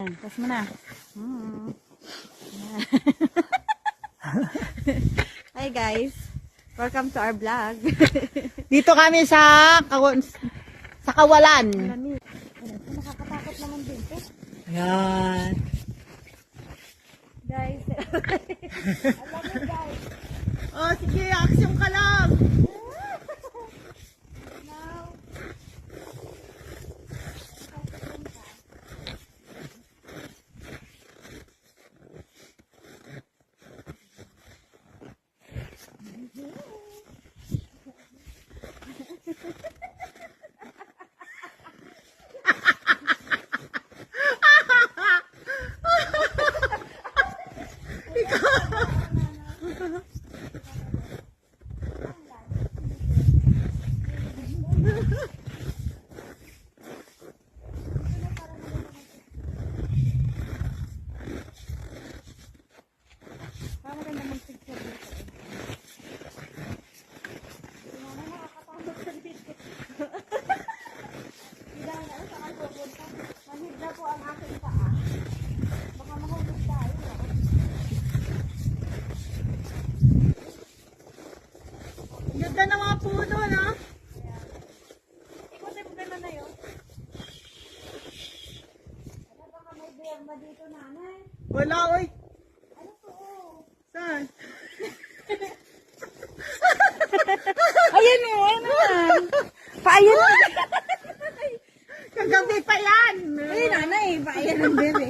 Yan, tas mo na. Yan. Hi guys. Welcome to our vlog. Dito kami sa Kawalan. Nakakatakot naman din. Ayan. Guys. Alam mo guys. Oh, sige, action ka lang. Now. Ganda ng mga puno, no? Ikutin mo naman na yun. Ano baka may berma dito, nanay? Wala, oy. Ano to? Saan? Ayan o, ano naman? Paayan na. Kagabi pa yan. Ay, nanay, paayan ng bebe.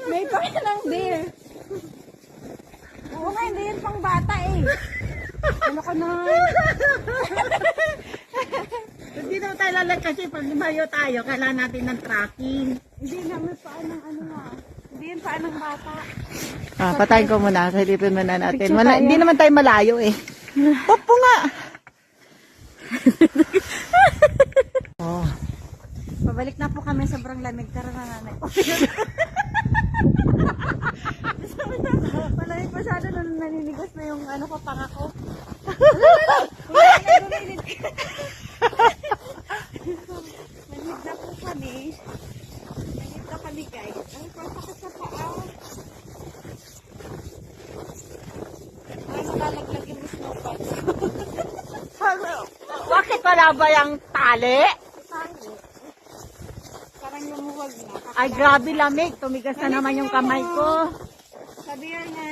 May paayan ng beer. Oo nga, hindi yan pang bata eh. Ano ka na? Hindi naman tayo lalag kasi pag lumayo tayo, kailangan natin ng tracking. Hindi naman paan ng ano nga. Hindi yan paan ng bata. Ah, patayin ko muna. Silipin muna natin. Picture tayo. Hindi naman tayo malayo eh. Popo nga. Oh. Pabalik na po kami, sobrang lamig. Tara na, nanay. Malamig masyado na naninigas na yung ano ko, pangako. Malamig na po kami. Malamig na kami guys. Ay, pasakit sa paa. Ay, nakalaglag yung snowpads. Bakit wala ba yung tali? Parang lumuwag na. Ay, grabe lamig. Tumigas na naman yung kamay ko. Sabi yan nga